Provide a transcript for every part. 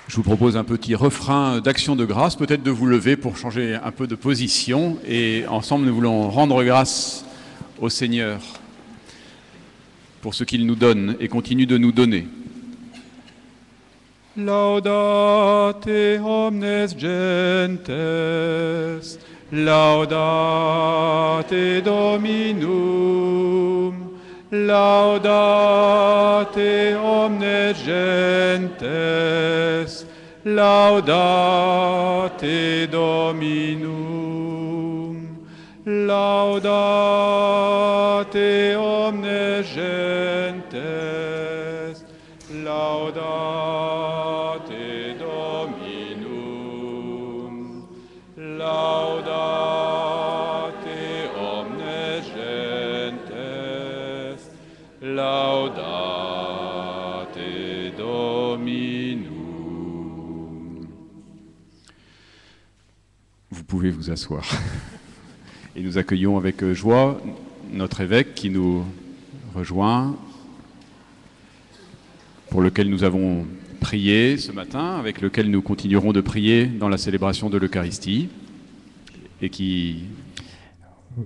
Je vous propose un petit refrain d'action de grâce, peut-être de vous lever pour changer un peu de position. Et ensemble, nous voulons rendre grâce au Seigneur pour ce qu'il nous donne et continue de nous donner. Laudate omnes gentes, laudate Dominum, laudate omnes gentes, laudate Dominum, laudate omnes gentes, laudate Dominum, laudate omnes gentes, laudate Dominum. Vous pouvez vous asseoir. Et nous accueillons avec joie notre évêque qui nous rejoint, pour lequel nous avons prié ce matin, avec lequel nous continuerons de prier dans la célébration de l'Eucharistie, et qui...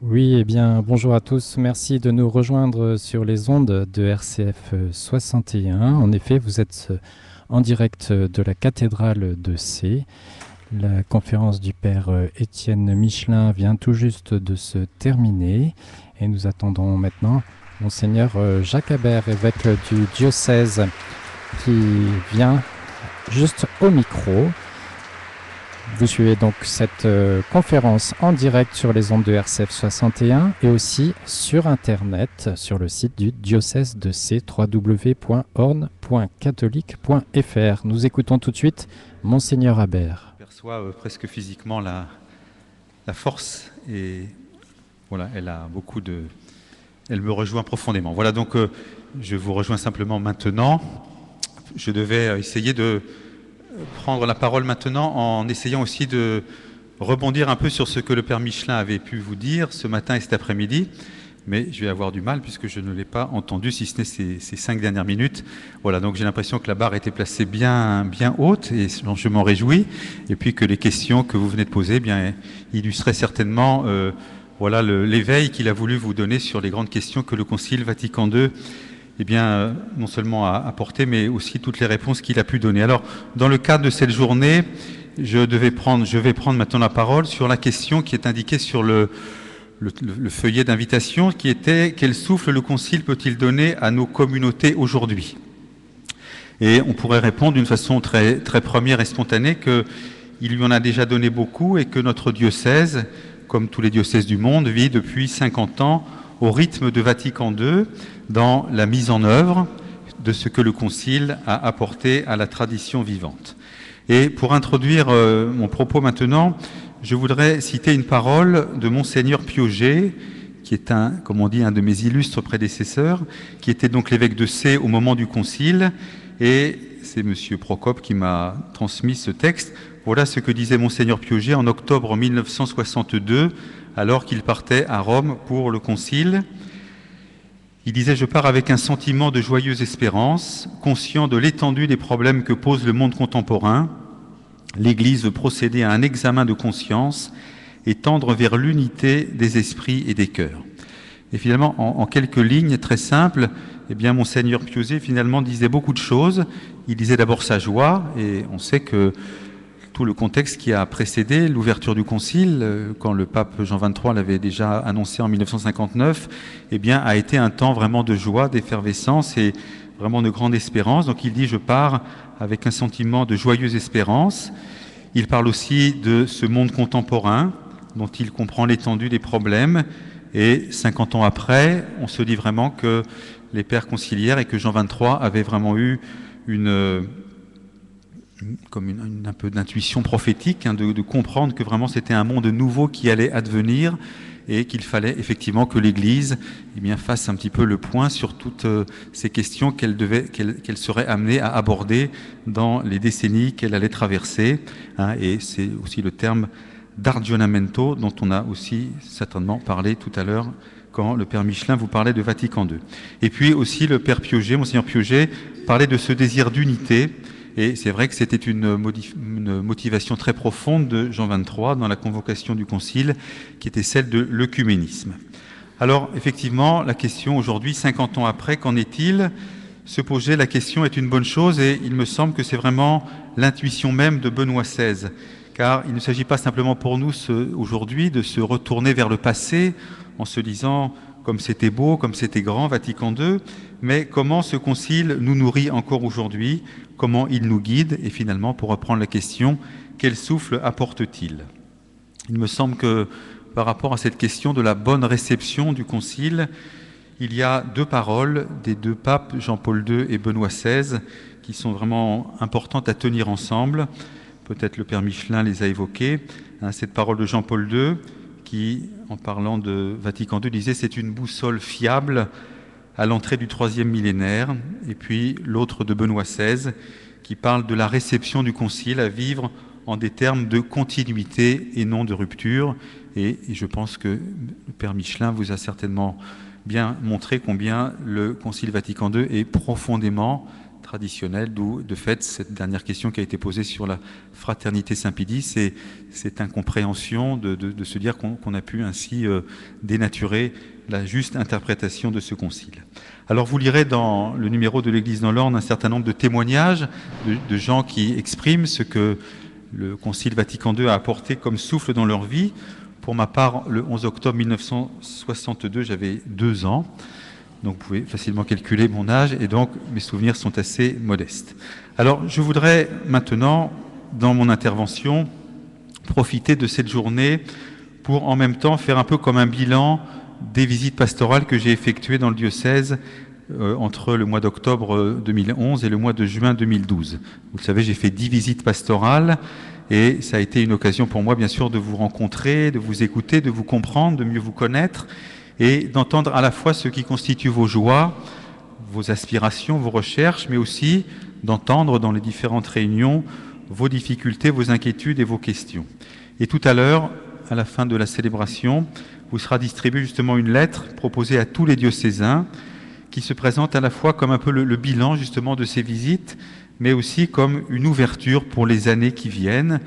Oui, eh bien, bonjour à tous. Merci de nous rejoindre sur les ondes de RCF 61. En effet, vous êtes en direct de la cathédrale de C. La conférence du Père Étienne Michelin vient tout juste de se terminer et nous attendons maintenant Monseigneur Jacques Habert, évêque du diocèse, qui vient juste au micro. Vous suivez donc cette conférence en direct sur les ondes de RCF 61 et aussi sur Internet, sur le site du diocèse de C, www.orne.catholique.fr. Nous écoutons tout de suite Monseigneur Habert. On perçoit presque physiquement la force et voilà, elle a beaucoup de... Elle me rejoint profondément. Voilà, donc je vous rejoins simplement maintenant. Je devais essayer de prendre la parole maintenant en essayant aussi de rebondir un peu sur ce que le Père Michelin avait pu vous dire ce matin et cet après-midi. Mais je vais avoir du mal puisque je ne l'ai pas entendu, si ce n'est ces 5 dernières minutes. Voilà, donc j'ai l'impression que la barre était placée bien haute et je m'en réjouis. Et puis que les questions que vous venez de poser illustraient certainement voilà l'éveil qu'il a voulu vous donner sur les grandes questions que le Concile Vatican II non seulement a apporté, mais aussi toutes les réponses qu'il a pu donner. Alors, dans le cadre de cette journée, je vais prendre maintenant la parole sur la question qui est indiquée sur le feuillet d'invitation, qui était « Quel souffle le Concile peut-il donner à nos communautés aujourd'hui ?» Et on pourrait répondre d'une façon très, très première et spontanée qu'il lui en a déjà donné beaucoup et que notre diocèse, comme tous les diocèses du monde, vit depuis 50 ans au rythme de Vatican II dans la mise en œuvre de ce que le Concile a apporté à la tradition vivante. Et pour introduire mon propos maintenant, je voudrais citer une parole de Monseigneur Piauget, qui est comme on dit, un de mes illustres prédécesseurs, qui était donc l'évêque de C au moment du Concile, et c'est Monsieur Procope qui m'a transmis ce texte. Voilà ce que disait Monseigneur Piauget en octobre 1962, alors qu'il partait à Rome pour le Concile. Il disait « Je pars avec un sentiment de joyeuse espérance, conscient de l'étendue des problèmes que pose le monde contemporain. L'Église veut procéder à un examen de conscience et tendre vers l'unité des esprits et des cœurs. » Et finalement, en quelques lignes très simples, Monseigneur Piauget finalement disait beaucoup de choses. Il disait d'abord sa joie, et on sait que tout le contexte qui a précédé l'ouverture du Concile, quand le pape Jean XXIII l'avait déjà annoncé en 1959, a été un temps vraiment de joie, d'effervescence et vraiment de grande espérance. Donc il dit « Je pars avec un sentiment de joyeuse espérance ». Il parle aussi de ce monde contemporain dont il comprend l'étendue des problèmes. Et 50 ans après, on se dit vraiment que les pères conciliaires et que Jean XXIII avait vraiment eu un peu d'intuition prophétique, de comprendre que vraiment c'était un monde nouveau qui allait advenir et qu'il fallait effectivement que l'Église fasse un petit peu le point sur toutes ces questions qu'elle serait amenée à aborder dans les décennies qu'elle allait traverser. Et c'est aussi le terme d'Argionamento dont on a aussi certainement parlé tout à l'heure quand le Père Michelin vous parlait de Vatican II. Et puis aussi le Père Piauget, Monseigneur Piauget, parlait de ce désir d'unité Et c'est vrai que c'était une motivation très profonde de Jean XXIII dans la convocation du Concile, qui était celle de l'œcuménisme. Alors, effectivement, la question aujourd'hui, 50 ans après, qu'en est-il ? Se poser la question est une bonne chose, et il me semble que c'est vraiment l'intuition même de Benoît XVI. Car il ne s'agit pas simplement pour nous aujourd'hui de se retourner vers le passé en se disant comme c'était beau, comme c'était grand, Vatican II, mais comment ce concile nous nourrit encore aujourd'hui, comment il nous guide, et finalement, pour reprendre la question, quel souffle apporte-t-il ? Il me semble que par rapport à cette question de la bonne réception du concile, il y a deux paroles des deux papes, Jean-Paul II et Benoît XVI, qui sont vraiment importantes à tenir ensemble. Peut-être le Père Michelin les a évoquées. Cette parole de Jean-Paul II, qui, en parlant de Vatican II, disait « c'est une boussole fiable à l'entrée du 3e millénaire ». Et puis l'autre de Benoît XVI, qui parle de la réception du concile à vivre en des termes de continuité et non de rupture. Et je pense que le Père Michelin vous a certainement bien montré combien le Concile Vatican II est profondément traditionnel, d'où de fait cette dernière question qui a été posée sur la fraternité Saint-Pie X, c'est cette incompréhension de se dire qu'on a pu ainsi dénaturer la juste interprétation de ce concile. Alors vous lirez dans le numéro de l'Église dans l'Orne un certain nombre de témoignages de gens qui expriment ce que le Concile Vatican II a apporté comme souffle dans leur vie. Pour ma part, le 11 octobre 1962, j'avais 2 ans. Donc vous pouvez facilement calculer mon âge, et donc mes souvenirs sont assez modestes. Alors je voudrais maintenant, dans mon intervention, profiter de cette journée pour en même temps faire un peu comme un bilan des visites pastorales que j'ai effectuées dans le diocèse entre le mois d'octobre 2011 et le mois de juin 2012. Vous le savez, j'ai fait 10 visites pastorales, et ça a été une occasion pour moi, bien sûr, de vous rencontrer, de vous écouter, de vous comprendre, de mieux vous connaître, et d'entendre à la fois ce qui constitue vos joies, vos aspirations, vos recherches, mais aussi d'entendre dans les différentes réunions vos difficultés, vos inquiétudes et vos questions. Et tout à l'heure, à la fin de la célébration, vous sera distribuée justement une lettre proposée à tous les diocésains qui se présente à la fois comme un peu le bilan justement de ces visites, mais aussi comme une ouverture pour les années qui viennent,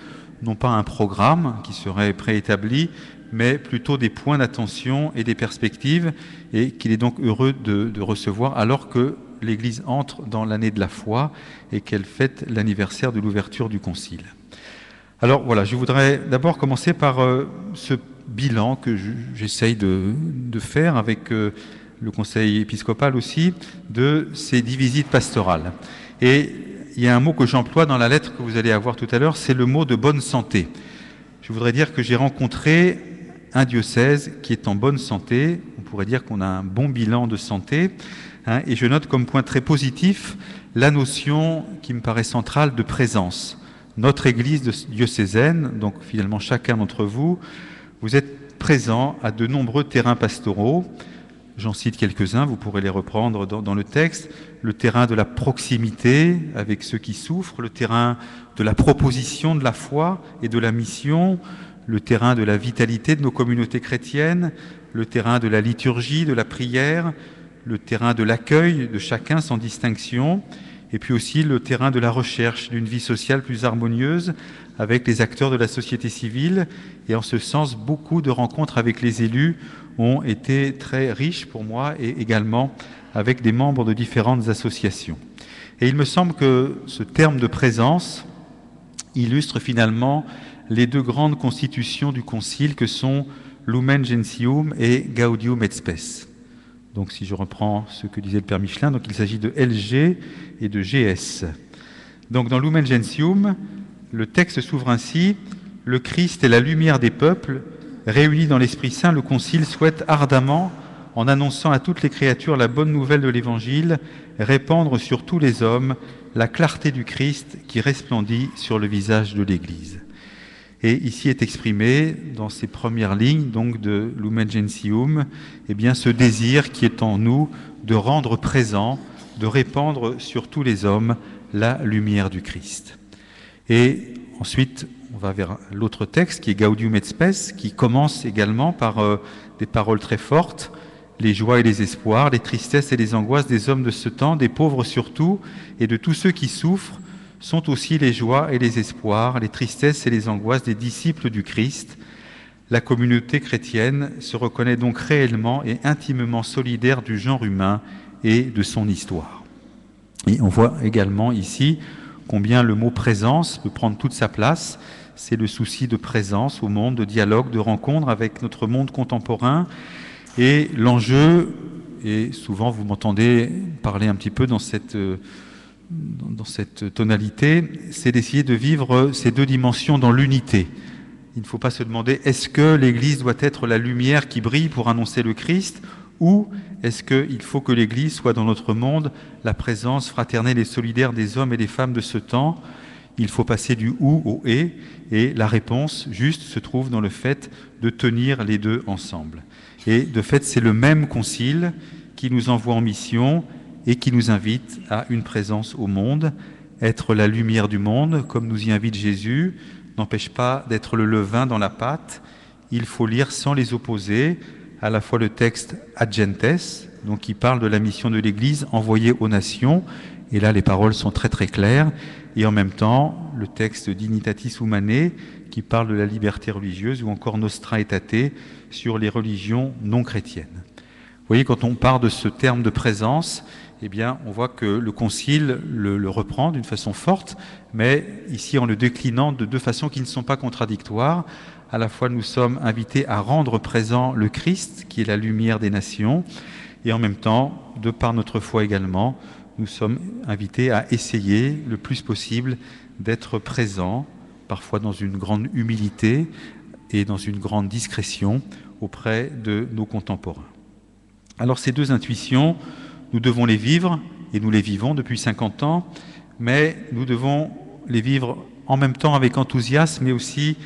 non pas un programme qui serait préétabli, mais plutôt des points d'attention et des perspectives, et qu'il est donc heureux de recevoir alors que l'Église entre dans l'année de la foi et qu'elle fête l'anniversaire de l'ouverture du Concile. Alors voilà, je voudrais d'abord commencer par ce bilan que j'essaye de faire avec le Conseil épiscopal aussi, de ces 10 visites pastorales. Et il y a un mot que j'emploie dans la lettre que vous allez avoir tout à l'heure, c'est le mot de bonne santé. Je voudrais dire que j'ai rencontré un diocèse qui est en bonne santé, on pourrait dire qu'on a un bon bilan de santé, et je note comme point très positif la notion qui me paraît centrale de présence. Notre Église diocésaine, donc finalement chacun d'entre vous, vous êtes présents à de nombreux terrains pastoraux. J'en cite quelques-uns, vous pourrez les reprendre dans le texte. Le terrain de la proximité avec ceux qui souffrent, le terrain de la proposition de la foi et de la mission, le terrain de la vitalité de nos communautés chrétiennes, le terrain de la liturgie, de la prière, le terrain de l'accueil de chacun sans distinction, et puis aussi le terrain de la recherche d'une vie sociale plus harmonieuse avec les acteurs de la société civile. Et en ce sens, beaucoup de rencontres avec les élus ont été très riches pour moi, et également avec des membres de différentes associations. Et il me semble que ce terme de présence illustre finalement les 2 grandes constitutions du Concile que sont Lumen Gentium et Gaudium et Spes. Donc si je reprends ce que disait le Père Michelin, donc il s'agit de LG et de GS. Donc dans Lumen Gentium, le texte s'ouvre ainsi: le Christ est la lumière des peuples, réunis dans l'Esprit Saint, le Concile souhaite ardemment, en annonçant à toutes les créatures la bonne nouvelle de l'Évangile, répandre sur tous les hommes la clarté du Christ qui resplendit sur le visage de l'Église. Et ici est exprimé, dans ces premières lignes donc de Lumen Gentium, eh bien, ce désir qui est en nous de rendre présent, de répandre sur tous les hommes la lumière du Christ. Et ensuite, on va vers l'autre texte qui est Gaudium et Spes, qui commence également par des paroles très fortes: les joies et les espoirs, les tristesses et les angoisses des hommes de ce temps, des pauvres surtout, et de tous ceux qui souffrent, sont aussi les joies et les espoirs, les tristesses et les angoisses des disciples du Christ. La communauté chrétienne se reconnaît donc réellement et intimement solidaire du genre humain et de son histoire. Et on voit également ici combien le mot présence peut prendre toute sa place. C'est le souci de présence au monde, de dialogue, de rencontre avec notre monde contemporain. Et l'enjeu, et souvent vous m'entendez parler un petit peu dans cette tonalité, c'est d'essayer de vivre ces deux dimensions dans l'unité. Il ne faut pas se demander, est-ce que l'Église doit être la lumière qui brille pour annoncer le Christ, ou est-ce qu'il faut que l'Église soit dans notre monde la présence fraternelle et solidaire des hommes et des femmes de ce temps? Il faut passer du « ou » au « et », et la réponse juste se trouve dans le fait de tenir les deux ensemble. Et de fait, c'est le même concile qui nous envoie en mission et qui nous invite à une présence au monde. Être la lumière du monde, comme nous y invite Jésus, n'empêche pas d'être le levain dans la pâte. Il faut lire sans les opposer à la fois le texte Ad Gentes, donc qui parle de la mission de l'Église envoyée aux nations, et là les paroles sont très très claires, et en même temps le texte Dignitatis Humanae qui parle de la liberté religieuse, ou encore Nostra Aetate sur les religions non chrétiennes. Vous voyez, quand on part de ce terme de présence, eh bien, on voit que le Concile le reprend d'une façon forte, mais ici en le déclinant de deux façons qui ne sont pas contradictoires. À la fois, nous sommes invités à rendre présent le Christ, qui est la lumière des nations, et en même temps, de par notre foi également, nous sommes invités à essayer le plus possible d'être présents, parfois dans une grande humilité et dans une grande discrétion auprès de nos contemporains. Alors ces deux intuitions, nous devons les vivre, et nous les vivons depuis 50 ans, mais nous devons les vivre en même temps avec enthousiasme, mais aussi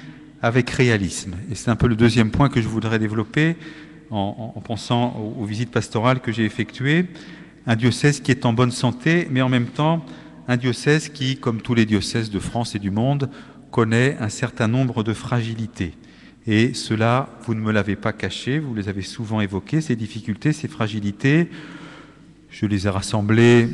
avec réalisme. Et c'est un peu le deuxième point que je voudrais développer en pensant aux visites pastorales que j'ai effectuées. Un diocèse qui est en bonne santé, mais en même temps un diocèse qui, comme tous les diocèses de France et du monde, connaît un certain nombre de fragilités. Et cela, vous ne me l'avez pas caché, vous les avez souvent évoquées, ces difficultés, ces fragilités. Je les ai rassemblées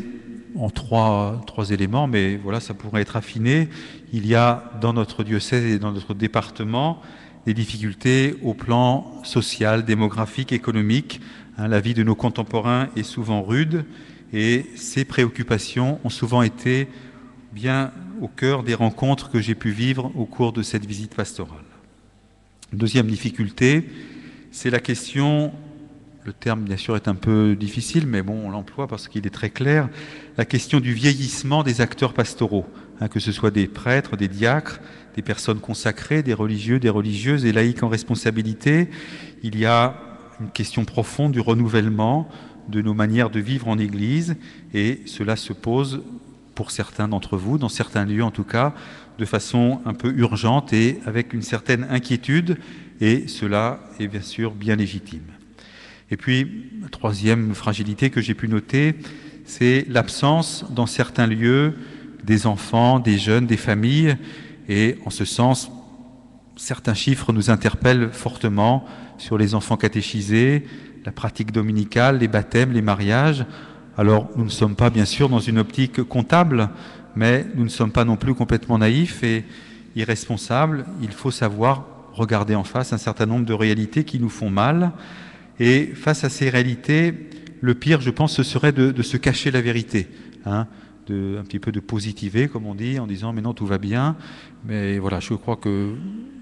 en trois éléments, mais voilà, ça pourrait être affiné. Il y a dans notre diocèse et dans notre département des difficultés au plan social, démographique, économique. La vie de nos contemporains est souvent rude et ces préoccupations ont souvent été bien au cœur des rencontres que j'ai pu vivre au cours de cette visite pastorale. Deuxième difficulté, c'est la question, le terme bien sûr est un peu difficile, mais bon, on l'emploie parce qu'il est très clair, la question du vieillissement des acteurs pastoraux, que ce soit des prêtres, des diacres, des personnes consacrées, des religieux, des religieuses, des laïcs en responsabilité. Il y a une question profonde du renouvellement de nos manières de vivre en Église, et cela se pose pour certains d'entre vous, dans certains lieux en tout cas, de façon un peu urgente et avec une certaine inquiétude, et cela est bien sûr bien légitime. Et puis, la troisième fragilité que j'ai pu noter, c'est l'absence dans certains lieux des enfants, des jeunes, des familles, et en ce sens, certains chiffres nous interpellent fortement sur les enfants catéchisés, la pratique dominicale, les baptêmes, les mariages. Alors, nous ne sommes pas bien sûr dans une optique comptable, mais nous ne sommes pas non plus complètement naïfs et irresponsables. Il faut savoir regarder en face un certain nombre de réalités qui nous font mal. Et face à ces réalités, le pire, je pense, ce serait de se cacher la vérité, un petit peu de positiver, comme on dit, en disant « mais non, tout va bien ». Mais voilà, je crois que,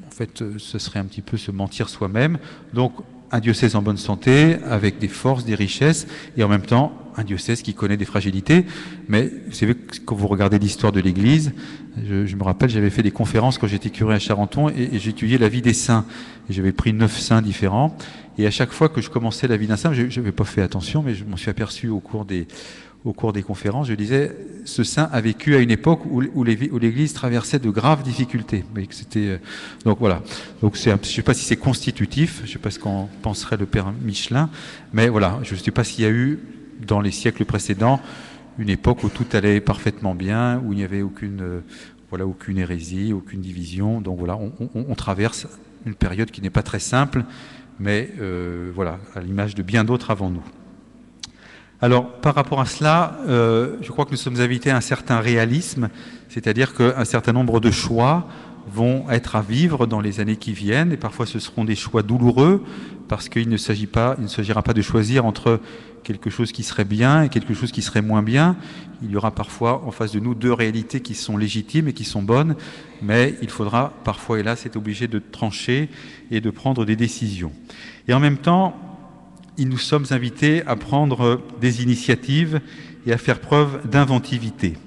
en fait, ce serait un petit peu se mentir soi-même. Donc, un diocèse en bonne santé, avec des forces, des richesses, et en même temps, un diocèse qui connaît des fragilités. Mais vous savez, quand vous regardez l'histoire de l'Église, je me rappelle, j'avais fait des conférences quand j'étais curé à Charenton, et j'étudiais la vie des saints. Et j'avais pris 9 saints différents, et à chaque fois que je commençais la vie d'un saint, je n'avais pas fait attention, mais je m'en suis aperçu au cours des conférences, je disais, ce saint a vécu à une époque où l'Église traversait de graves difficultés. Donc voilà. Donc je ne sais pas si c'est constitutif, je ne sais pas ce qu'en penserait le père Michelin, mais voilà, je ne sais pas s'il y a eu, dans les siècles précédents, une époque où tout allait parfaitement bien, où il n'y avait aucune hérésie, aucune division. Donc voilà, on traverse une période qui n'est pas très simple, mais voilà, à l'image de bien d'autres avant nous. Alors, par rapport à cela, je crois que nous sommes invités à un certain réalisme, C'est-à-dire qu'un certain nombre de choix vont être à vivre dans les années qui viennent, et parfois ce seront des choix douloureux, parce qu'il ne s'agira pas de choisir entre quelque chose qui serait bien et quelque chose qui serait moins bien. Il y aura parfois en face de nous deux réalités qui sont légitimes et qui sont bonnes, mais il faudra parfois, hélas, être obligé de trancher et de prendre des décisions. Et en même temps, nous sommes invités à prendre des initiatives et à faire preuve d'inventivité.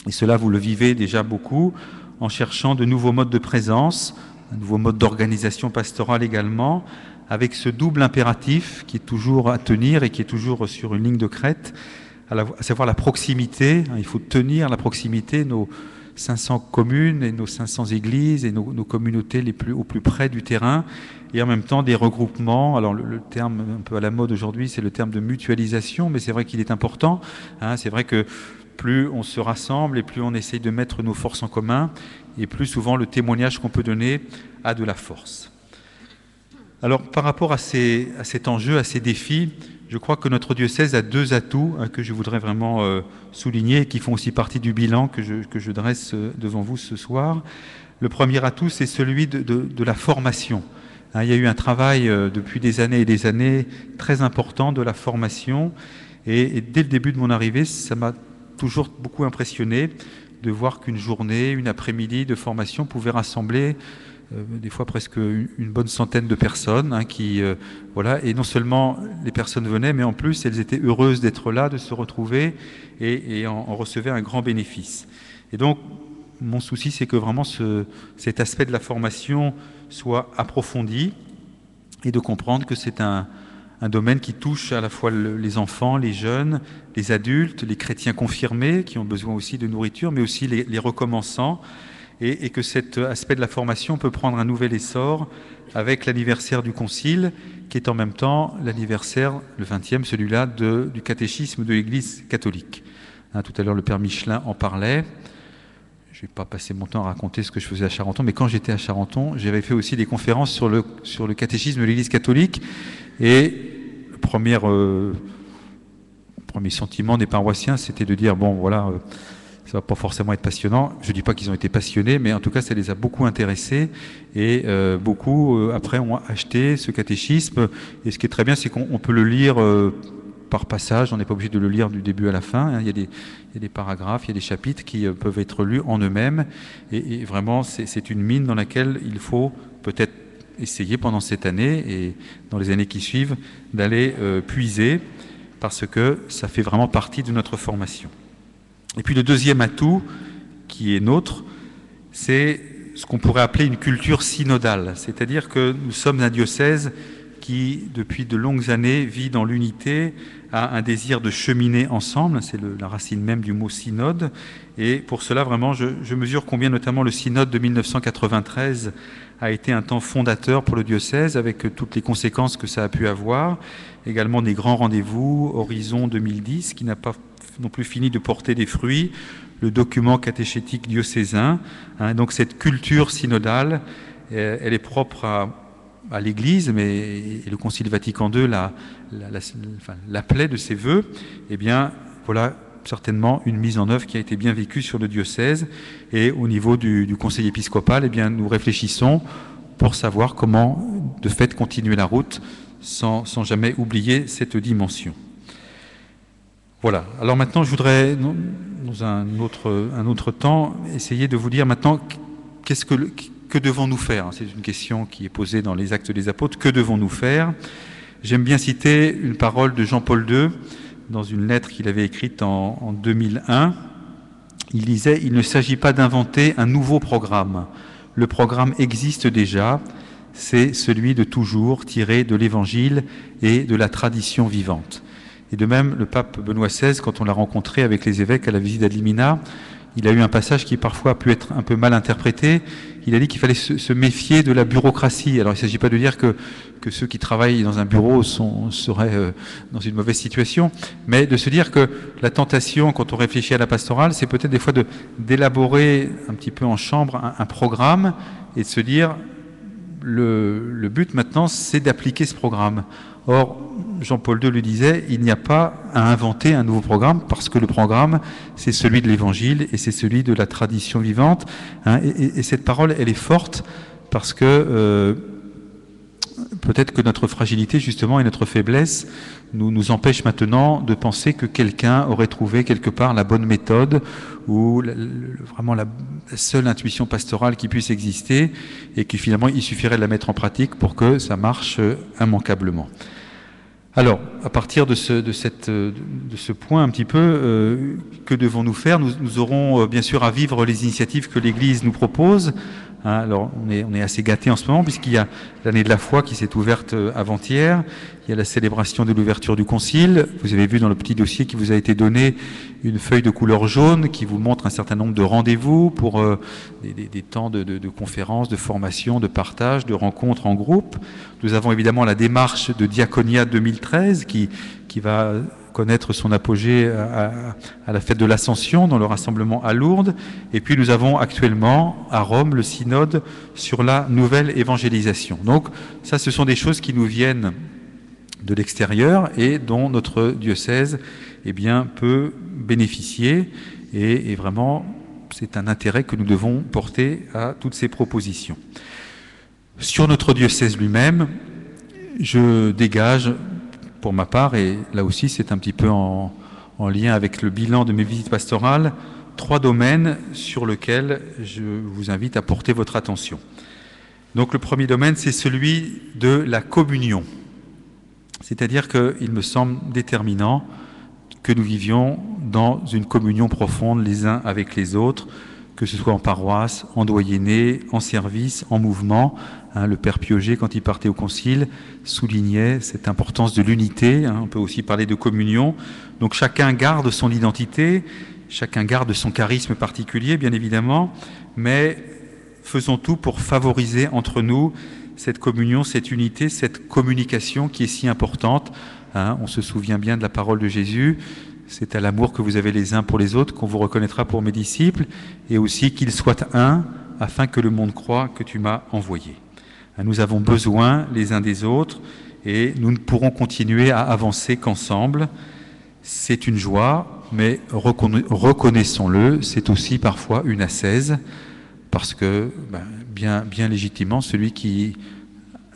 Et cela, vous le vivez déjà beaucoup, en cherchant de nouveaux modes de présence, un nouveau mode d'organisation pastorale également, avec ce double impératif qui est toujours à tenir et qui est toujours sur une ligne de crête, à savoir la proximité. Il faut tenir la proximité, nos 500 communes et nos 500 églises et nos communautés au plus près du terrain, et en même temps des regroupements. Alors le terme un peu à la mode aujourd'hui, c'est le terme de mutualisation, mais c'est vrai qu'il est important. C'est vrai que plus on se rassemble et plus on essaye de mettre nos forces en commun, et plus souvent le témoignage qu'on peut donner a de la force. Alors par rapport à cet enjeu, à ces défis, je crois que notre diocèse a deux atouts que je voudrais vraiment souligner et qui font aussi partie du bilan que je dresse devant vous ce soir. Le premier atout, c'est celui de la formation. Il y a eu un travail depuis des années et des années très important de la formation, et dès le début de mon arrivée, ça m'a toujours beaucoup impressionné de voir qu'une journée, une après-midi de formation pouvait rassembler des fois presque une bonne centaine de personnes et non seulement les personnes venaient, mais en plus elles étaient heureuses d'être là, de se retrouver, et en recevaient un grand bénéfice. Et donc mon souci, c'est que vraiment cet aspect de la formation soit approfondi, et de comprendre que c'est un domaine qui touche à la fois les enfants, les jeunes, les adultes, les chrétiens confirmés qui ont besoin aussi de nourriture, mais aussi les recommençants, et que cet aspect de la formation peut prendre un nouvel essor avec l'anniversaire du Concile, qui est en même temps l'anniversaire, le 20e, celui-là, du catéchisme de l'Église catholique. Tout à l'heure, le Père Michelin en parlait. Je ne vais pas passer mon temps à raconter ce que je faisais à Charenton, mais quand j'étais à Charenton, j'avais fait aussi des conférences sur le catéchisme de l'Église catholique, et le premier sentiment des paroissiens, c'était de dire, bon voilà, ça va pas forcément être passionnant. Je ne dis pas qu'ils ont été passionnés, mais en tout cas, ça les a beaucoup intéressés, et beaucoup, après, ont acheté ce catéchisme. Et ce qui est très bien, c'est qu'on peut le lire par passage, on n'est pas obligé de le lire du début à la fin. Il y a des paragraphes, il y a des chapitres qui peuvent être lus en eux-mêmes, et vraiment, c'est une mine dans laquelle il faut peut-être essayer pendant cette année et dans les années qui suivent d'aller puiser, parce que ça fait vraiment partie de notre formation. Et puis le deuxième atout qui est nôtre, c'est ce qu'on pourrait appeler une culture synodale, c'est-à-dire que nous sommes un diocèse qui, depuis de longues années, vit dans l'unité, a un désir de cheminer ensemble, c'est la racine même du mot synode, et pour cela, vraiment, je mesure combien notamment le synode de 1993 a été un temps fondateur pour le diocèse, avec toutes les conséquences que ça a pu avoir, également des grands rendez-vous, Horizon 2010, qui n'a pas non plus fini de porter des fruits, le document catéchétique diocésain, donc cette culture synodale, elle est propre à l'Église, et le Concile Vatican II l'appelait de ses voeux. Eh bien, voilà certainement une mise en œuvre qui a été bien vécue sur le diocèse, et au niveau du Conseil épiscopal, eh bien, nous réfléchissons pour savoir comment, de fait, continuer la route sans jamais oublier cette dimension. Voilà. Alors maintenant, je voudrais, dans un autre temps, essayer de vous dire maintenant que devons-nous faire. C'est une question qui est posée dans les Actes des Apôtres. Que devons-nous faire? J'aime bien citer une parole de Jean-Paul II dans une lettre qu'il avait écrite en 2001. Il disait « Il ne s'agit pas d'inventer un nouveau programme. Le programme existe déjà. C'est celui de toujours tiré de l'Évangile et de la tradition vivante. » Et de même, le pape Benoît XVI, quand on l'a rencontré avec les évêques à la visite d'Adlimina, il a eu un passage qui parfois a pu être un peu mal interprété. Il a dit qu'il fallait se méfier de la bureaucratie. Alors il ne s'agit pas de dire que ceux qui travaillent dans un bureau seraient dans une mauvaise situation, mais de se dire que la tentation, quand on réfléchit à la pastorale, c'est peut-être des fois d'élaborer un petit peu en chambre un programme, et de se dire le but maintenant, c'est d'appliquer ce programme. Or, Jean-Paul II le disait, il n'y a pas à inventer un nouveau programme, parce que le programme, c'est celui de l'Évangile et c'est celui de la tradition vivante. Hein, et cette parole, elle est forte, parce que peut-être que notre fragilité, justement, et notre faiblesse nous empêche maintenant de penser que quelqu'un aurait trouvé quelque part la bonne méthode ou vraiment la seule intuition pastorale qui puisse exister, et que finalement il suffirait de la mettre en pratique pour que ça marche immanquablement. Alors, à partir de ce point un petit peu, que devons-nous faire? Nous aurons bien sûr à vivre les initiatives que l'Église nous propose. Hein, alors, on est assez gâtés en ce moment, puisqu'il y a l'année de la foi qui s'est ouverte avant-hier. Il y a la célébration de l'ouverture du concile. Vous avez vu dans le petit dossier qui vous a été donné une feuille de couleur jaune qui vous montre un certain nombre de rendez-vous pour des temps de conférences, de formation, de partage, de rencontres en groupe. Nous avons évidemment la démarche de Diaconia 2013 qui va connaître son apogée à la fête de l'Ascension dans le rassemblement à Lourdes. Et puis nous avons actuellement à Rome le synode sur la nouvelle évangélisation. Donc ça, ce sont des choses qui nous viennent de l'extérieur et dont notre diocèse peut bénéficier. Et vraiment, c'est un intérêt que nous devons porter à toutes ces propositions. Sur notre diocèse lui-même, je dégage pour ma part, et là aussi c'est un petit peu en lien avec le bilan de mes visites pastorales, 3 domaines sur lesquels je vous invite à porter votre attention. Donc le premier domaine, c'est celui de la communion. C'est-à-dire qu'il me semble déterminant que nous vivions dans une communion profonde les uns avec les autres, que ce soit en paroisse, en doyenné, en service, en mouvement. Hein, le Père Piauget, quand il partait au concile, soulignait cette importance de l'unité. Hein, on peut aussi parler de communion. Donc chacun garde son identité, chacun garde son charisme particulier, bien évidemment, mais faisons tout pour favoriser entre nous cette communion, cette unité, cette communication qui est si importante. Hein, on se souvient bien de la parole de Jésus. C'est à l'amour que vous avez les uns pour les autres qu'on vous reconnaîtra pour mes disciples, et aussi qu'ils soient un, afin que le monde croie que tu m'as envoyé. Nous avons besoin les uns des autres, et nous ne pourrons continuer à avancer qu'ensemble. C'est une joie, mais reconnaissons-le, c'est aussi parfois une ascèse, parce que, bien légitimement, celui qui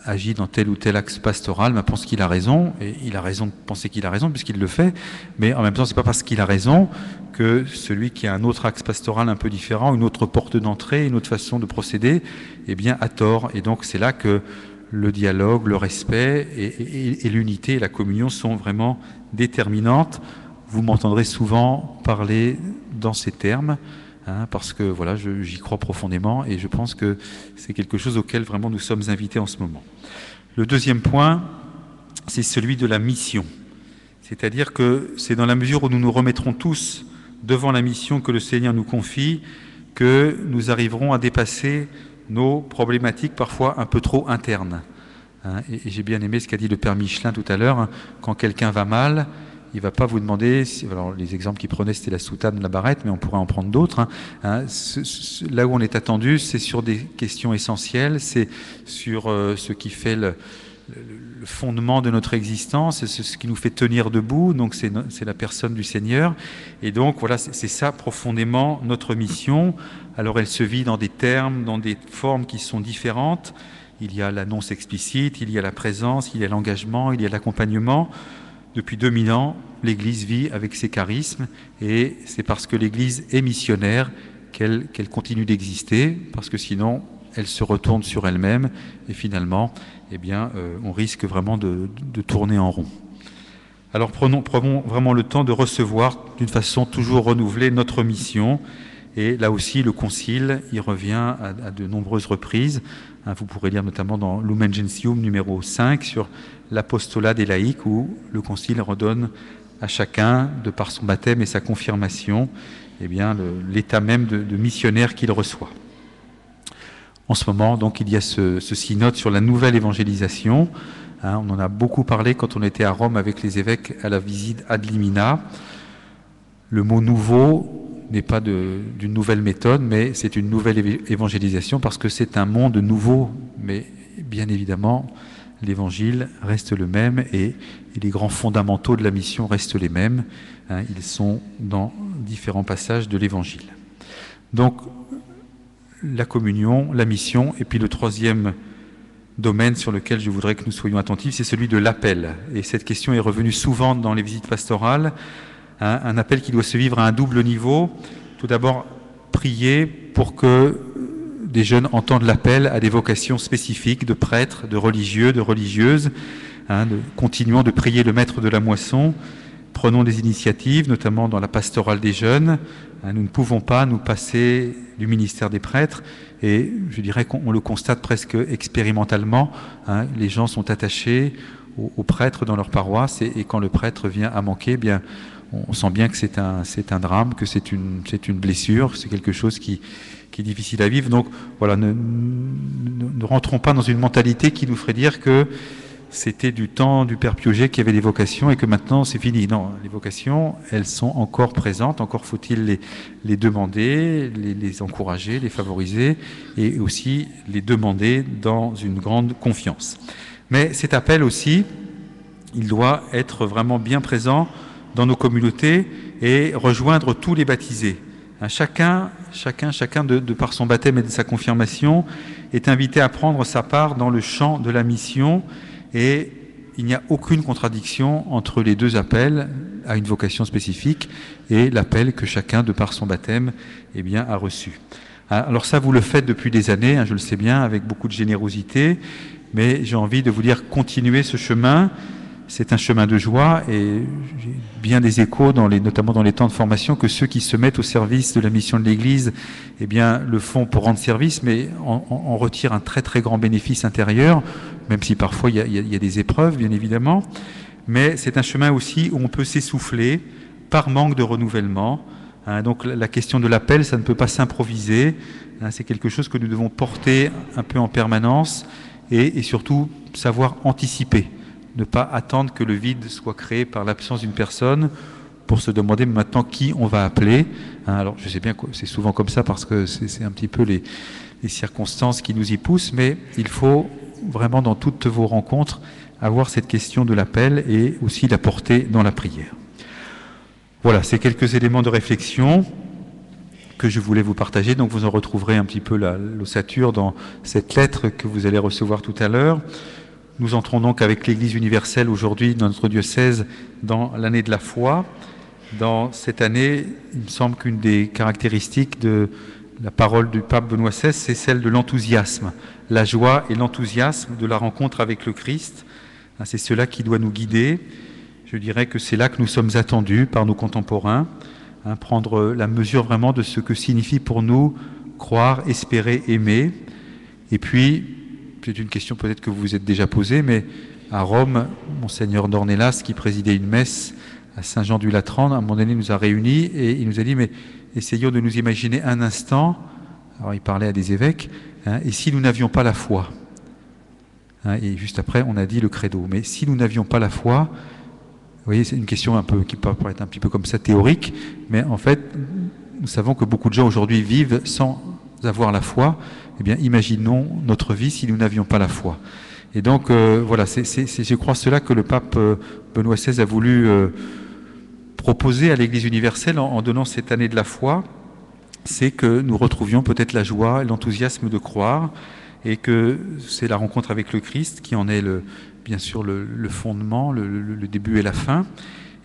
agit dans tel ou tel axe pastoral, pense qu'il a raison, et il a raison de penser qu'il a raison puisqu'il le fait, mais en même temps, c'est pas parce qu'il a raison que celui qui a un autre axe pastoral un peu différent, une autre porte d'entrée, une autre façon de procéder, a tort. Et donc c'est là que le dialogue, le respect et l'unité et la communion sont vraiment déterminantes. Vous m'entendrez souvent parler dans ces termes, parce que voilà, j'y crois profondément, et je pense que c'est quelque chose auquel vraiment nous sommes invités en ce moment. Le deuxième point, c'est celui de la mission. C'est-à-dire que c'est dans la mesure où nous nous remettrons tous devant la mission que le Seigneur nous confie que nous arriverons à dépasser nos problématiques parfois un peu trop internes. Et j'ai bien aimé ce qu'a dit le Père Michelin tout à l'heure. Quand quelqu'un va mal, il ne va pas vous demander, alors les exemples qu'il prenait c'était la soutane, la barrette, mais on pourrait en prendre d'autres. Là où on est attendu, c'est sur des questions essentielles, c'est sur ce qui fait le fondement de notre existence, c'est ce qui nous fait tenir debout, donc c'est la personne du Seigneur. Et donc voilà, c'est ça profondément notre mission. Alors elle se vit dans des termes, dans des formes qui sont différentes. Il y a l'annonce explicite, il y a la présence, il y a l'engagement, il y a l'accompagnement. Depuis 2000 ans, l'Église vit avec ses charismes, et c'est parce que l'Église est missionnaire qu'elle continue d'exister, parce que sinon elle se retourne sur elle-même, et finalement, on risque vraiment de tourner en rond. Alors prenons vraiment le temps de recevoir d'une façon toujours renouvelée notre mission, et là aussi le Concile y revient à de nombreuses reprises. Vous pourrez lire notamment dans Lumen Gentium numéro 5 sur l'apostolat des laïcs, où le Concile redonne à chacun, de par son baptême et sa confirmation, l'état même de missionnaire qu'il reçoit. En ce moment, donc, il y a ce synode sur la nouvelle évangélisation. On en a beaucoup parlé quand on était à Rome avec les évêques à la visite ad limina. Le mot « nouveau » n'est pas d'une nouvelle méthode, mais c'est une nouvelle évangélisation parce que c'est un monde nouveau. Mais bien évidemment, l'Évangile reste le même et les grands fondamentaux de la mission restent les mêmes. Ils sont dans différents passages de l'Évangile. Donc, la communion, la mission, et puis le troisième domaine sur lequel je voudrais que nous soyons attentifs, c'est celui de l'appel. Et cette question est revenue souvent dans les visites pastorales. Un appel qui doit se vivre à un double niveau. Tout d'abord, prier pour que des jeunes entendent l'appel à des vocations spécifiques de prêtres, de religieux, de religieuses. Continuons de prier le maître de la moisson. Prenons des initiatives, notamment dans la pastorale des jeunes. Nous ne pouvons pas nous passer du ministère des prêtres. Et je dirais qu'on le constate presque expérimentalement. Les gens sont attachés aux prêtres dans leur paroisse. Et quand le prêtre vient à manquer, eh bien, on sent bien que c'est un drame, que c'est une blessure. C'est quelque chose qui est difficile à vivre. Donc voilà, ne rentrons pas dans une mentalité qui nous ferait dire que c'était du temps du Père Piauget qui avait des vocations et que maintenant c'est fini. Non, les vocations, elles sont encore présentes, encore faut-il les demander, les encourager, les favoriser et aussi les demander dans une grande confiance. Mais cet appel aussi, il doit être vraiment bien présent dans nos communautés et rejoindre tous les baptisés. Chacun de par son baptême et de sa confirmation, est invité à prendre sa part dans le champ de la mission. Et il n'y a aucune contradiction entre les deux appels à une vocation spécifique et l'appel que chacun, de par son baptême, eh bien, a reçu. Alors ça, vous le faites depuis des années, je le sais bien, avec beaucoup de générosité, mais j'ai envie de vous dire, continuez ce chemin. C'est un chemin de joie et j'ai bien des échos, notamment dans les temps de formation, que ceux qui se mettent au service de la mission de l'Église, eh bien, le font pour rendre service, mais en retirent un très très grand bénéfice intérieur, même si parfois il y a des épreuves, bien évidemment. Mais c'est un chemin aussi où on peut s'essouffler par manque de renouvellement. Donc la question de l'appel, ça ne peut pas s'improviser. C'est quelque chose que nous devons porter un peu en permanence et surtout savoir anticiper. Ne pas attendre que le vide soit créé par l'absence d'une personne pour se demander maintenant qui on va appeler. Alors je sais bien que c'est souvent comme ça parce que c'est un petit peu les circonstances qui nous y poussent, mais il faut vraiment dans toutes vos rencontres avoir cette question de l'appel et aussi la porter dans la prière. Voilà, c'est quelques éléments de réflexion que je voulais vous partager. Donc vous en retrouverez un petit peu l'ossature dans cette lettre que vous allez recevoir tout à l'heure. Nous entrons donc avec l'Église universelle aujourd'hui dans notre diocèse dans l'année de la foi. Dans cette année, il me semble qu'une des caractéristiques de la parole du pape Benoît XVI, c'est celle de l'enthousiasme, la joie et l'enthousiasme de la rencontre avec le Christ. C'est cela qui doit nous guider. Je dirais que c'est là que nous sommes attendus par nos contemporains, prendre la mesure vraiment de ce que signifie pour nous croire, espérer, aimer. Et puis, c'est une question peut-être que vous vous êtes déjà posée, mais à Rome, Monseigneur Dornelas, qui présidait une messe à Saint-Jean-du-Latran, à un moment donné, nous a réunis et il nous a dit, mais essayons de nous imaginer un instant, alors il parlait à des évêques, et si nous n'avions pas la foi, et juste après, on a dit le credo, mais si nous n'avions pas la foi, vous voyez, c'est une question un peu qui peut paraître un petit peu comme ça théorique, mais en fait, nous savons que beaucoup de gens aujourd'hui vivent sans avoir la foi. Eh bien, imaginons notre vie si nous n'avions pas la foi. Et donc, voilà, c'est, je crois, cela que le pape Benoît XVI a voulu proposer à l'Église universelle en donnant cette année de la foi, c'est que nous retrouvions peut-être la joie et l'enthousiasme de croire, et que c'est la rencontre avec le Christ qui en est bien sûr le fondement, le début et la fin,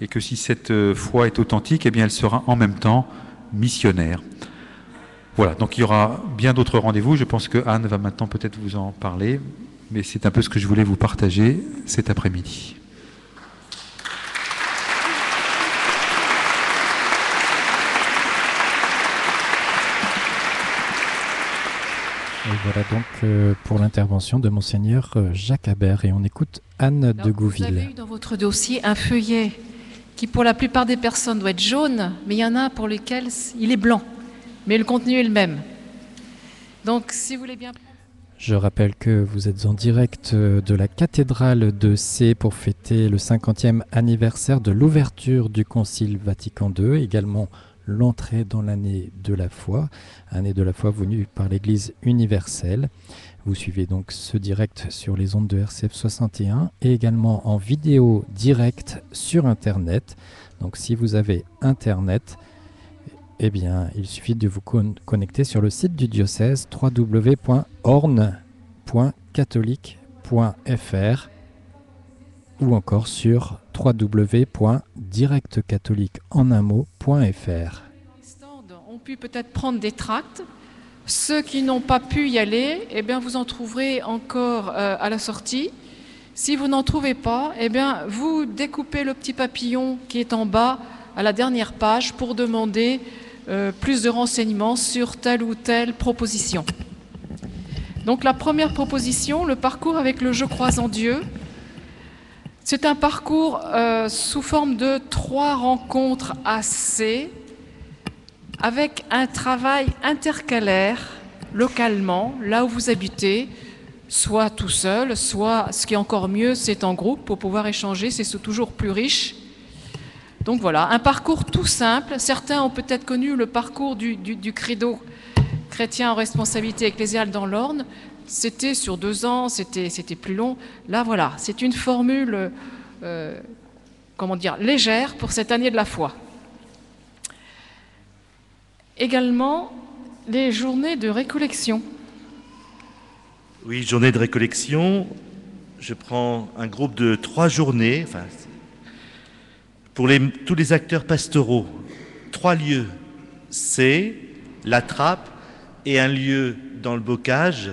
et que si cette foi est authentique, eh bien, elle sera en même temps missionnaire. Voilà, donc il y aura bien d'autres rendez-vous. Je pense que Anne va maintenant peut-être vous en parler, mais c'est un peu ce que je voulais vous partager cet après-midi. Et voilà donc pour l'intervention de Monseigneur Jacques Habert. Et on écoute Anne de Gouville. Vous avez eu dans votre dossier un feuillet qui pour la plupart des personnes doit être jaune, mais il y en a pour lesquels il est blanc. Mais le contenu est le même. Donc, si vous voulez bien... Je rappelle que vous êtes en direct de la cathédrale de C pour fêter le 50e anniversaire de l'ouverture du Concile Vatican II, également l'entrée dans l'année de la foi, année de la foi venue par l'Église universelle. Vous suivez donc ce direct sur les ondes de RCF 61 et également en vidéo directe sur Internet. Donc si vous avez Internet, eh bien, il suffit de vous connecter sur le site du diocèse www.orne.catholique.fr ou encore sur www.directcatholiqueenunmot.fr. Les stands ont pu peut-être prendre des tracts. Ceux qui n'ont pas pu y aller, eh bien, vous en trouverez encore à la sortie. Si vous n'en trouvez pas, eh bien, vous découpez le petit papillon qui est en bas à la dernière page pour demander plus de renseignements sur telle ou telle proposition. Donc la première proposition, le parcours avec le Je crois en Dieu, c'est un parcours sous forme de 3 rencontres AC avec un travail intercalaire localement, là où vous habitez, soit tout seul, soit, ce qui est encore mieux, c'est en groupe pour pouvoir échanger, c'est toujours plus riche. Donc voilà, un parcours tout simple. Certains ont peut-être connu le parcours du credo chrétien en responsabilité ecclésiale dans l'Orne. C'était sur 2 ans, c'était plus long. Là, voilà, c'est une formule, légère pour cette année de la foi. Également, les journées de récollection. Oui, journée de récollection. Je prends un groupe de 3 journées, pour tous les acteurs pastoraux. 3 lieux, c'est la Trappe et un lieu dans le Bocage.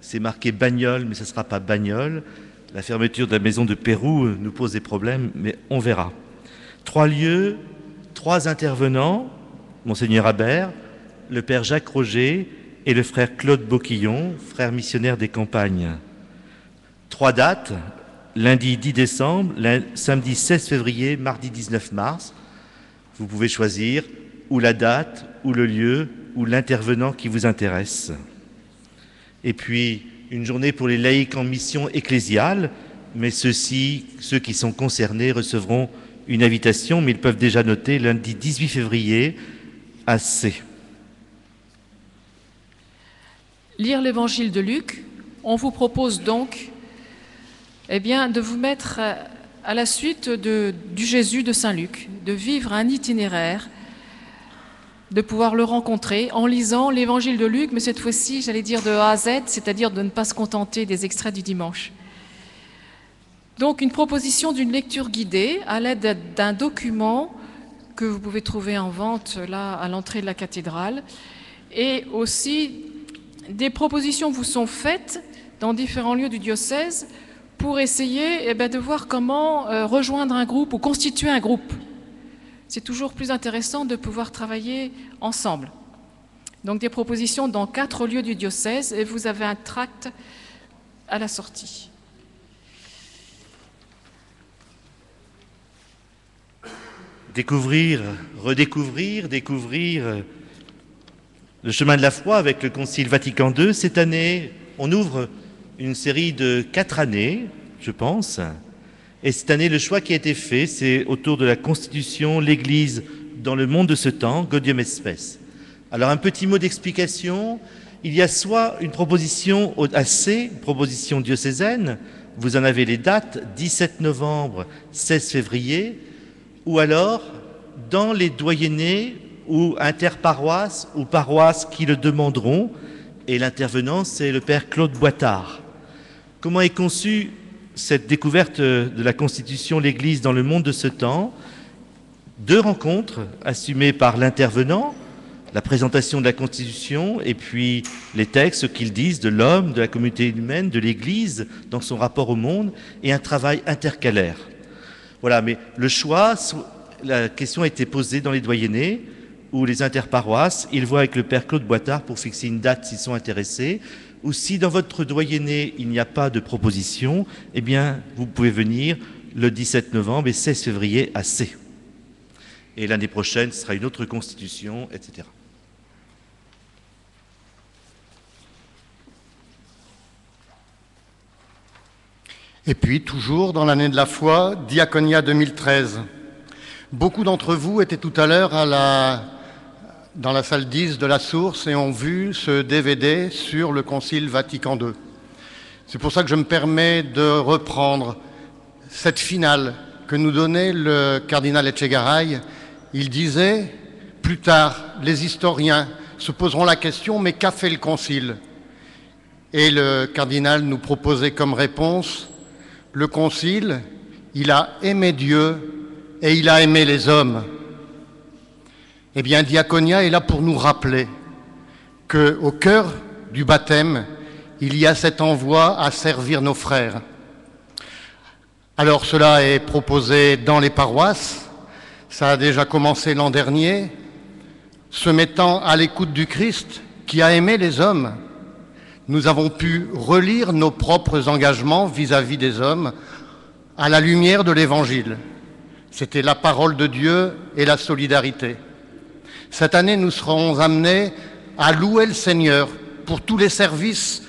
C'est marqué Bagnoles, mais ce ne sera pas Bagnoles. La fermeture de la maison de Pérou nous pose des problèmes, mais on verra. 3 lieux, 3 intervenants, Monseigneur Habert, le Père Jacques Roger et le frère Claude Boquillon, frère missionnaire des campagnes. 3 dates, lundi 10 décembre, samedi 16 février, mardi 19 mars. Vous pouvez choisir ou la date, ou le lieu, ou l'intervenant qui vous intéresse. Et puis, une journée pour les laïcs en mission ecclésiale, mais ceux qui sont concernés recevront une invitation, mais ils peuvent déjà noter lundi 18 février à C. Lire l'évangile de Luc, on vous propose donc de vous mettre à la suite du Jésus de Saint Luc, de vivre un itinéraire, de pouvoir le rencontrer en lisant l'évangile de Luc, mais cette fois-ci, j'allais dire de A à Z, c'est-à-dire de ne pas se contenter des extraits du dimanche. Donc une proposition d'une lecture guidée à l'aide d'un document que vous pouvez trouver en vente là à l'entrée de la cathédrale, et aussi des propositions vous sont faites dans différents lieux du diocèse pour essayer de voir comment rejoindre un groupe ou constituer un groupe. C'est toujours plus intéressant de pouvoir travailler ensemble. Donc des propositions dans 4 lieux du diocèse et vous avez un tract à la sortie. Découvrir le chemin de la foi avec le Concile Vatican II. Cette année, on ouvre une série de 4 années, je pense. Et cette année, le choix qui a été fait, c'est autour de la Constitution, l'Église dans le monde de ce temps, Gaudium et Spes. Alors, un petit mot d'explication. Il y a soit une proposition AC, une proposition diocésaine, vous en avez les dates, 17 novembre, 16 février, ou alors dans les doyennés ou interparoisses ou paroisses qui le demanderont, et l'intervenant, c'est le Père Claude Boitard. Comment est conçue cette découverte de la Constitution, l'Église dans le monde de ce temps? 2 rencontres assumées par l'intervenant, la présentation de la Constitution et puis les textes, ce qu'ils disent de l'homme, de la communauté humaine, de l'Église dans son rapport au monde, et un travail intercalaire. Voilà, mais le choix, la question a été posée dans les doyennés ou les interparoisses. Ils voient avec le Père Claude Boitard pour fixer une date s'ils sont intéressés. Ou si dans votre doyenné, il n'y a pas de proposition, eh bien, vous pouvez venir le 17 novembre et 16 février à C. Et l'année prochaine, ce sera une autre constitution, etc. Et puis, toujours dans l'année de la foi, Diaconia 2013. Beaucoup d'entre vous étaient tout à l'heure dans la salle 10 de la Source et ont vu ce DVD sur le Concile Vatican II. C'est pour ça que je me permets de reprendre cette finale que nous donnait le cardinal Etchegaray. Il disait, plus tard, les historiens se poseront la question, mais qu'a fait le Concile? Et le cardinal nous proposait comme réponse, le Concile, il a aimé Dieu et il a aimé les hommes. Eh bien, Diaconia est là pour nous rappeler qu'au cœur du baptême, il y a cet envoi à servir nos frères. Alors cela est proposé dans les paroisses, ça a déjà commencé l'an dernier, se mettant à l'écoute du Christ qui a aimé les hommes. Nous avons pu relire nos propres engagements vis-à-vis des hommes à la lumière de l'Évangile. C'était la parole de Dieu et la solidarité. Cette année, nous serons amenés à louer le Seigneur pour tous les services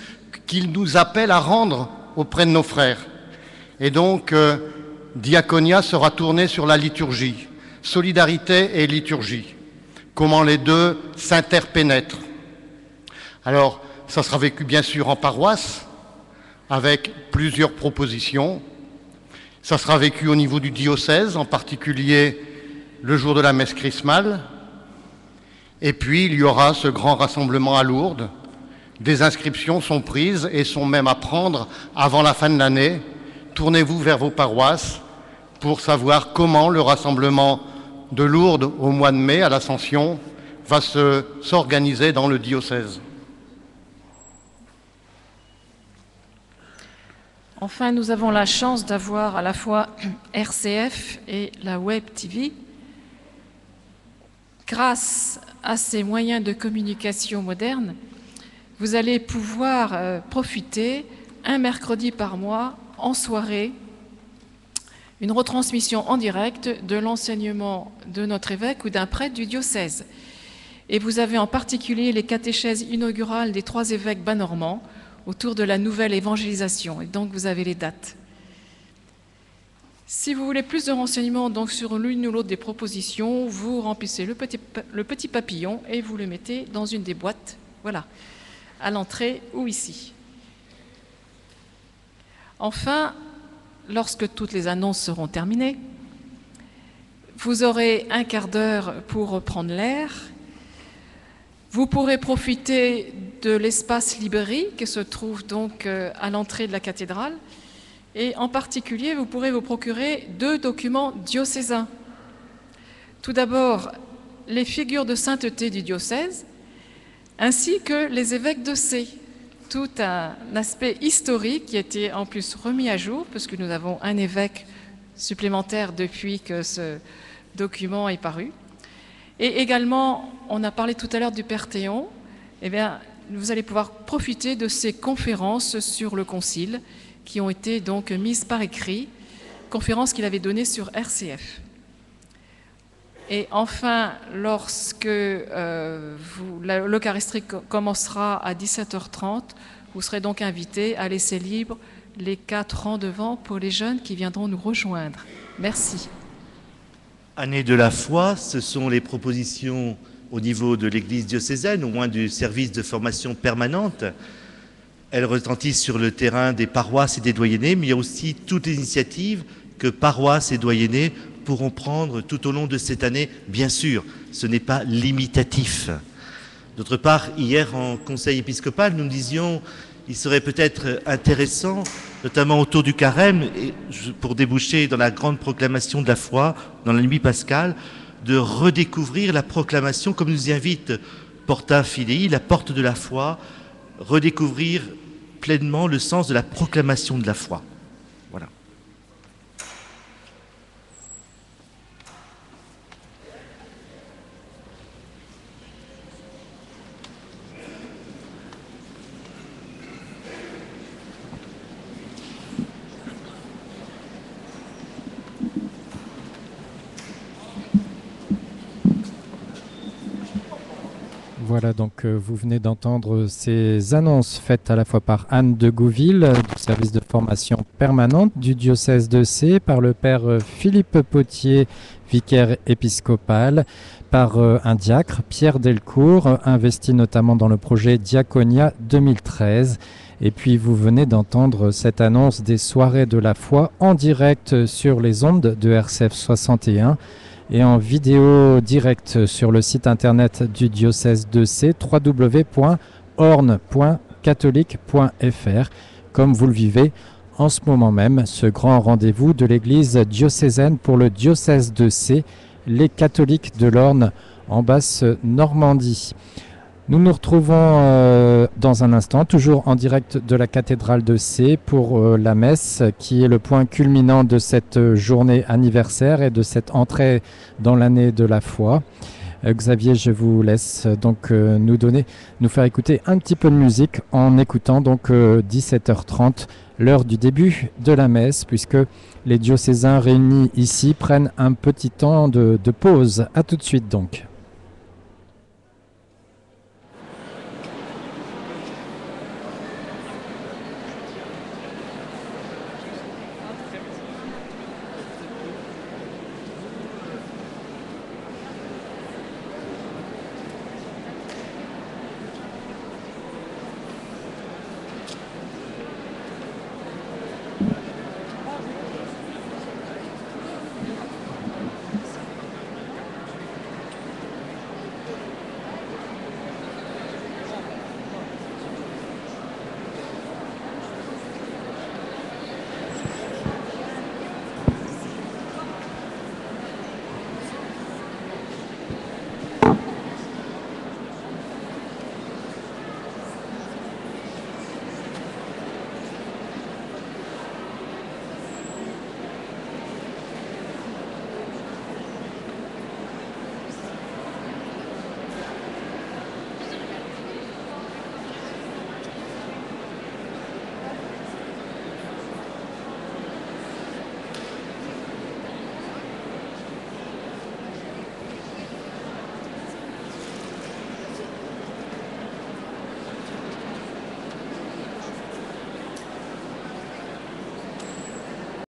qu'il nous appelle à rendre auprès de nos frères. Et donc, Diaconia sera tourné sur la liturgie, solidarité et liturgie, comment les deux s'interpénètrent. Alors, ça sera vécu bien sûr en paroisse, avec plusieurs propositions. Ça sera vécu au niveau du diocèse, en particulier le jour de la messe chrismale. Et puis, il y aura ce grand rassemblement à Lourdes. Des inscriptions sont prises et sont même à prendre avant la fin de l'année. Tournez-vous vers vos paroisses pour savoir comment le rassemblement de Lourdes au mois de mai à l'Ascension va s'organiser dans le diocèse. Enfin, nous avons la chance d'avoir à la fois RCF et la Web TV. Grâce à ces moyens de communication modernes, vous allez pouvoir profiter un mercredi par mois en soirée, une retransmission en direct de l'enseignement de notre évêque ou d'un prêtre du diocèse. Et vous avez en particulier les catéchèses inaugurales des 3 évêques bas-normands autour de la nouvelle évangélisation. Et donc, vous avez les dates. Si vous voulez plus de renseignements donc, sur l'une ou l'autre des propositions, vous remplissez le petit papillon et vous le mettez dans une des boîtes, voilà, à l'entrée ou ici. Enfin, lorsque toutes les annonces seront terminées, vous aurez un quart d'heure pour prendre l'air. Vous pourrez profiter de l'espace librairie qui se trouve donc à l'entrée de la cathédrale. Et en particulier, vous pourrez vous procurer 2 documents diocésains. Tout d'abord, les figures de sainteté du diocèse, ainsi que les évêques de C. Tout un aspect historique qui a été en plus remis à jour, puisque nous avons un évêque supplémentaire depuis que ce document est paru. Et également, on a parlé tout à l'heure du Père Théon, eh bien, vous allez pouvoir profiter de ces conférences sur le Concile qui ont été donc mises par écrit, conférences qu'il avait données sur RCF. Et enfin, lorsque l'Eucharistie commencera à 17h30, vous serez donc invité à laisser libre les 4 rangs devant pour les jeunes qui viendront nous rejoindre. Merci. Année de la foi, ce sont les propositions au niveau de l'Église diocésaine, au moins du service de formation permanente. Elles retentissent sur le terrain des paroisses et des doyennés, mais il y a aussi toutes les initiatives que paroisses et doyennés pourront prendre tout au long de cette année. Bien sûr, ce n'est pas limitatif. D'autre part, hier en conseil épiscopal, nous disions il serait peut-être intéressant, notamment autour du carême, et pour déboucher dans la grande proclamation de la foi, dans la nuit pascale, de redécouvrir la proclamation, comme nous y invite Porta Filii, la porte de la foi, redécouvrir pleinement le sens de la proclamation de la foi. Voilà. Voilà, donc vous venez d'entendre ces annonces faites à la fois par Anne de Gouville, du service de formation permanente du diocèse de C, par le père Philippe Potier, vicaire épiscopal, par un diacre, Pierre Delcourt, investi notamment dans le projet Diaconia 2013, Et puis vous venez d'entendre cette annonce des soirées de la foi en direct sur les ondes de RCF 61 et en vidéo directe sur le site internet du diocèse de C, www.orne.catholique.fr, comme vous le vivez en ce moment même, ce grand rendez-vous de l'église diocésaine pour le diocèse de C, les catholiques de l'Orne en Basse-Normandie. Nous nous retrouvons dans un instant, toujours en direct de la cathédrale de C pour la messe qui est le point culminant de cette journée anniversaire et de cette entrée dans l'année de la foi. Xavier, je vous laisse donc nous faire écouter un petit peu de musique en écoutant donc 17h30, l'heure du début de la messe, puisque les diocésains réunis ici prennent un petit temps de pause. À tout de suite donc.